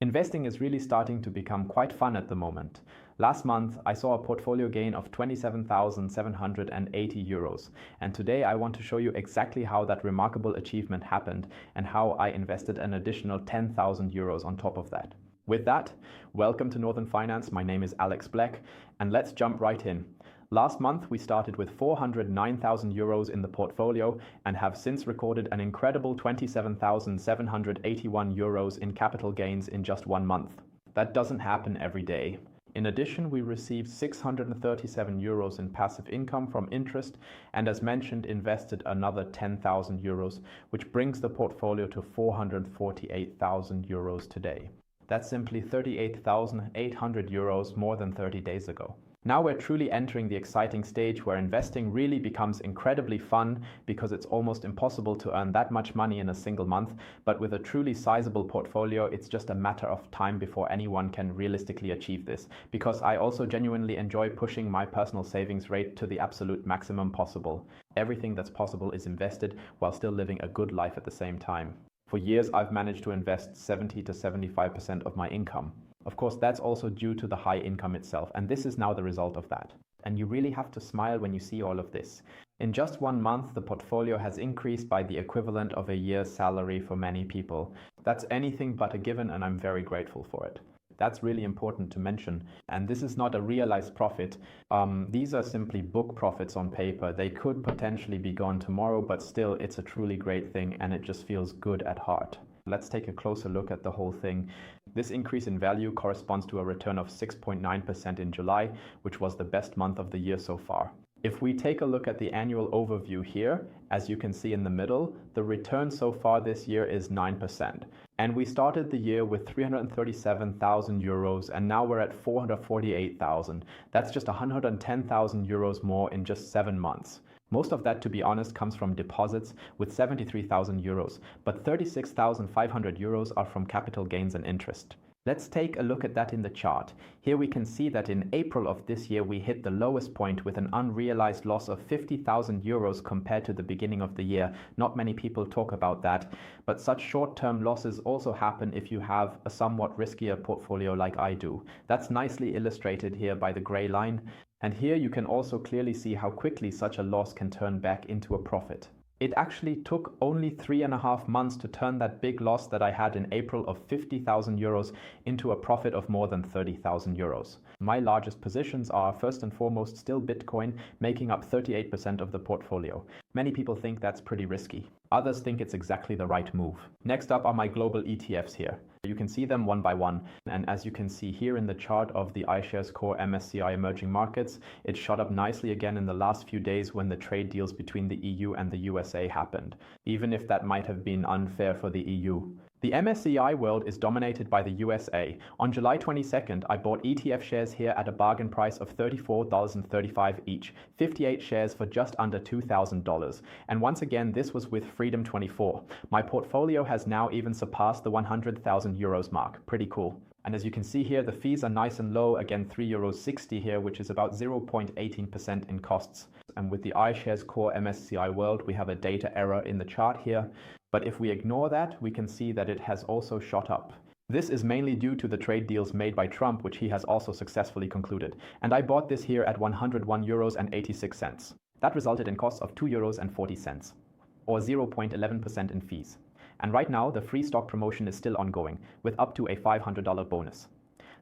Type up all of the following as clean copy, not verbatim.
Investing is really starting to become quite fun at the moment. Last month, I saw a portfolio gain of 27,780 euros. And today I want to show you exactly how that remarkable achievement happened and how I invested an additional 10,000 euros on top of that. With that, welcome to Northern Finance. My name is Alex Black, and let's jump right in. Last month, we started with 409,000 euros in the portfolio and have since recorded an incredible 27,781 euros in capital gains in just 1 month. That doesn't happen every day. In addition, we received 637 euros in passive income from interest and, as mentioned, invested another 10,000 euros, which brings the portfolio to 448,000 euros today. That's simply 38,800 euros more than 30 days ago. Now we're truly entering the exciting stage where investing really becomes incredibly fun because it's almost impossible to earn that much money in a single month, but with a truly sizable portfolio, it's just a matter of time before anyone can realistically achieve this, because I also genuinely enjoy pushing my personal savings rate to the absolute maximum possible. Everything that's possible is invested while still living a good life at the same time. For years, I've managed to invest 70 to 75% of my income. Of course, that's also due to the high income itself, and this is now the result of that. And you really have to smile when you see all of this. In just 1 month, the portfolio has increased by the equivalent of a year's salary for many people. That's anything but a given, and I'm very grateful for it. That's really important to mention. And this is not a realized profit. These are simply book profits on paper. They could potentially be gone tomorrow, but still, it's a truly great thing, and it just feels good at heart. Let's take a closer look at the whole thing. This increase in value corresponds to a return of 6.9% in July, which was the best month of the year so far. If we take a look at the annual overview here, as you can see in the middle, the return so far this year is 9%. And we started the year with 337,000 euros, and now we're at 448,000. That's just 110,000 euros more in just 7 months. Most of that, to be honest, comes from deposits with 73,000 euros, but 36,500 euros are from capital gains and interest. Let's take a look at that in the chart. Here we can see that in April of this year we hit the lowest point with an unrealized loss of 50,000 euros compared to the beginning of the year. Not many people talk about that, but such short-term losses also happen if you have a somewhat riskier portfolio like I do. That's nicely illustrated here by the gray line. And here you can also clearly see how quickly such a loss can turn back into a profit. It actually took only 3.5 months to turn that big loss that I had in April of 50,000 euros into a profit of more than 30,000 euros. My largest positions are first and foremost still Bitcoin, making up 38% of the portfolio. Many people think that's pretty risky. Others think it's exactly the right move. Next up are my global ETFs here. You can see them one by one, and as you can see here in the chart of the iShares Core MSCI Emerging Markets, it shot up nicely again in the last few days when the trade deals between the EU and the USA happened, even if that might have been unfair for the EU. The MSCI world is dominated by the USA. On July 22nd, I bought ETF shares here at a bargain price of $34.35 each, 58 shares for just under $2,000. And once again, this was with Freedom 24. My portfolio has now even surpassed the 100,000 euros mark. Pretty cool. And as you can see here, the fees are nice and low, again €3.60 here, which is about 0.18% in costs. And with the iShares Core MSCI World, we have a data error in the chart here. But if we ignore that, we can see that it has also shot up. This is mainly due to the trade deals made by Trump, which he has also successfully concluded. And I bought this here at 101.86 euros. That resulted in costs of 2.40 euros, or 0.11% in fees. And right now, the free stock promotion is still ongoing, with up to a $500 bonus.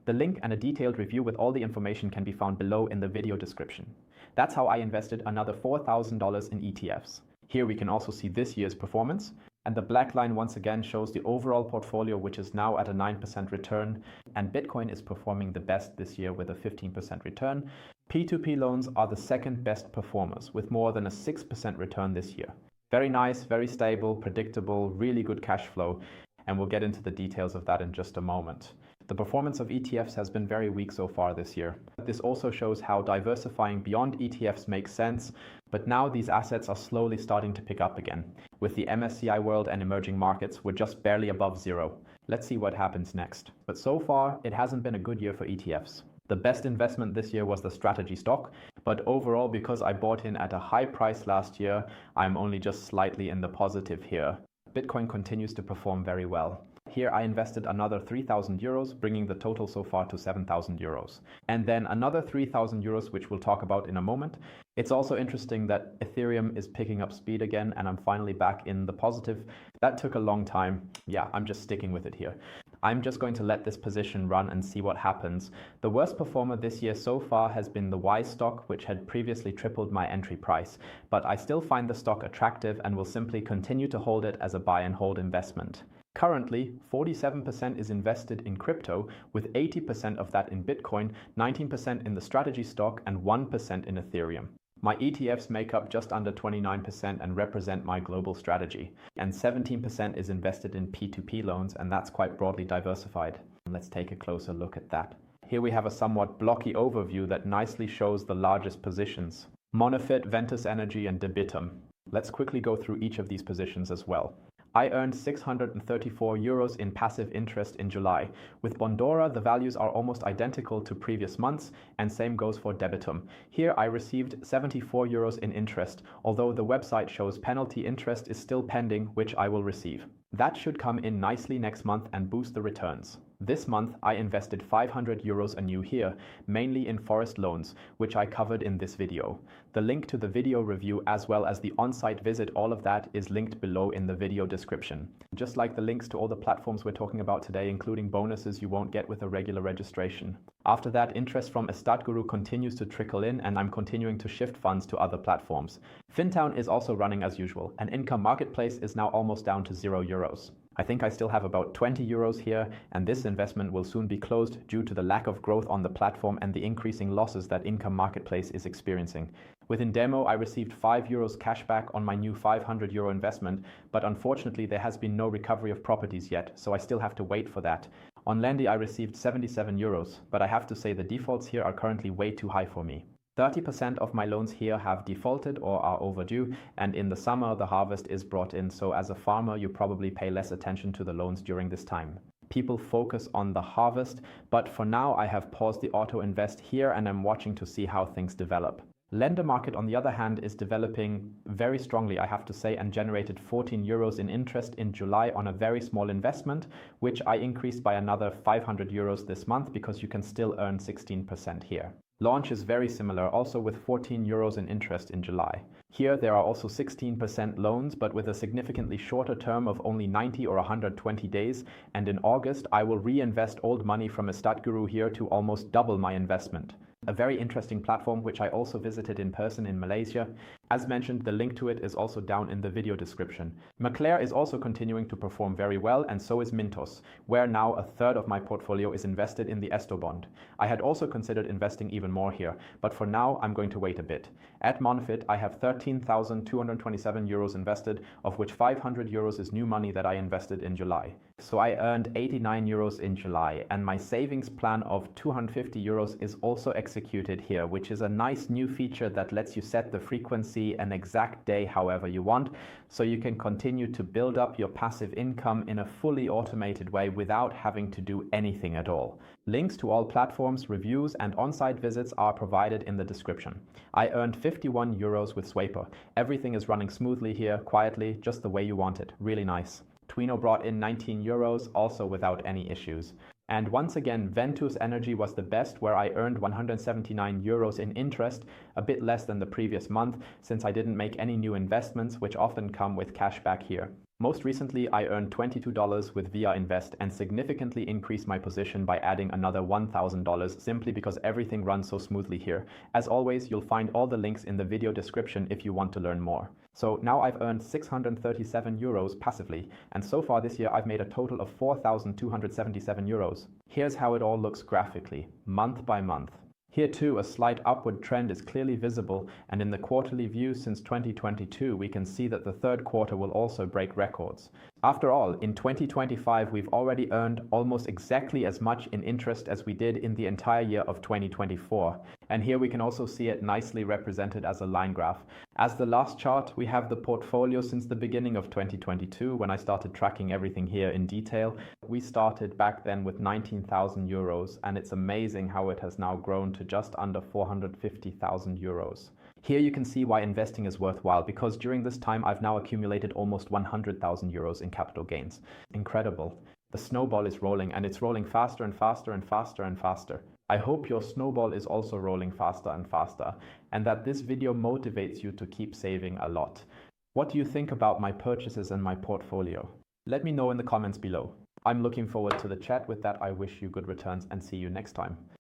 The link and a detailed review with all the information can be found below in the video description. That's how I invested another $4,000 in ETFs. Here we can also see this year's performance. And the black line once again shows the overall portfolio, which is now at a 9% return. And Bitcoin is performing the best this year with a 15% return. P2P loans are the second best performers with more than a 6% return this year. Very nice, very stable, predictable, really good cash flow. And we'll get into the details of that in just a moment. The performance of ETFs has been very weak so far this year. This also shows how diversifying beyond ETFs makes sense, but now these assets are slowly starting to pick up again. With the MSCI World and emerging markets, we're just barely above zero. Let's see what happens next. But so far, it hasn't been a good year for ETFs. The best investment this year was the strategy stock, but overall, because I bought in at a high price last year, I'm only just slightly in the positive here. Bitcoin continues to perform very well. Here I invested another 3,000 euros, bringing the total so far to 7,000 euros. And then another 3,000 euros, which we'll talk about in a moment. It's also interesting that Ethereum is picking up speed again, and I'm finally back in the positive. That took a long time. Yeah, I'm just sticking with it here. I'm just going to let this position run and see what happens. The worst performer this year so far has been the Y stock, which had previously tripled my entry price. But I still find the stock attractive and will simply continue to hold it as a buy and hold investment. Currently, 47% is invested in crypto, with 80% of that in Bitcoin, 19% in the strategy stock, and 1% in Ethereum. My ETFs make up just under 29% and represent my global strategy. And 17% is invested in P2P loans, and that's quite broadly diversified. Let's take a closer look at that. Here we have a somewhat blocky overview that nicely shows the largest positions: Monefit, Ventus Energy, and Debitum. Let's quickly go through each of these positions as well. I earned 634 euros in passive interest in July. With Bondora, the values are almost identical to previous months, and same goes for Debitum. Here I received 74 euros in interest, although the website shows penalty interest is still pending, which I will receive. That should come in nicely next month and boost the returns. This month I invested 500 euros anew here, mainly in forest loans, which I covered in this video. The link to the video review as well as the on-site visit, all of that is linked below in the video description. Just like the links to all the platforms we're talking about today, including bonuses you won't get with a regular registration. After that, interest from Estatguru continues to trickle in, and I'm continuing to shift funds to other platforms. Fintown is also running as usual, and Income Marketplace is now almost down to 0 euros. I think I still have about 20 euros here, and this investment will soon be closed due to the lack of growth on the platform and the increasing losses that Income Marketplace is experiencing. Within Demo, I received 5 euros cashback on my new 500 euro investment, but unfortunately there has been no recovery of properties yet, so I still have to wait for that. On Lendy, I received 77 euros, but I have to say the defaults here are currently way too high for me. 30% of my loans here have defaulted or are overdue, and in the summer the harvest is brought in, so as a farmer you probably pay less attention to the loans during this time. People focus on the harvest, but for now I have paused the auto invest here and I'm watching to see how things develop. Lender market, on the other hand, is developing very strongly, I have to say, and generated 14 euros in interest in July on a very small investment, which I increased by another 500 euros this month because you can still earn 16% here. Launch is very similar, also with 14 euros in interest in July. Here there are also 16% loans, but with a significantly shorter term of only 90 or 120 days, and in August I will reinvest old money from Estatguru here to almost double my investment. A very interesting platform which I also visited in person in Malaysia. As mentioned, the link to it is also down in the video description. Maclaire is also continuing to perform very well, and so is Mintos, where now a third of my portfolio is invested in the Esto bond. I had also considered investing even more here, but for now I'm going to wait a bit. At Monefit I have 13,227 euros invested, of which 500 euros is new money that I invested in July. So I earned 89 euros in July, and my savings plan of 250 euros is also executed here, which is a nice new feature that lets you set the frequency and exact day however you want, so you can continue to build up your passive income in a fully automated way without having to do anything at all. Links to all platforms, reviews and on-site visits are provided in the description. I earned 51 euros with Swaper. Everything is running smoothly here, quietly, just the way you want it. Really nice. Twino brought in 19 euros, also without any issues. And once again, Ventus Energy was the best, where I earned 179 euros in interest, a bit less than the previous month, since I didn't make any new investments, which often come with cashback here. Most recently, I earned $22 with Viainvest and significantly increased my position by adding another $1,000 simply because everything runs so smoothly here. As always, you'll find all the links in the video description if you want to learn more. So now I've earned 637 euros passively, and so far this year I've made a total of 4,277 euros. Here's how it all looks graphically, month by month. Here too, a slight upward trend is clearly visible, and in the quarterly view since 2022, we can see that the third quarter will also break records. After all, in 2025, we've already earned almost exactly as much in interest as we did in the entire year of 2024. And here we can also see it nicely represented as a line graph. As the last chart, we have the portfolio since the beginning of 2022, when I started tracking everything here in detail. We started back then with 19,000 euros, and it's amazing how it has now grown to just under 450,000 euros. Here you can see why investing is worthwhile, because during this time I've now accumulated almost 100,000 euros in capital gains. Incredible. The snowball is rolling, and it's rolling faster and faster and faster and faster. I hope your snowball is also rolling faster and faster, and that this video motivates you to keep saving a lot. What do you think about my purchases and my portfolio? Let me know in the comments below. I'm looking forward to the chat. With that, I wish you good returns and see you next time.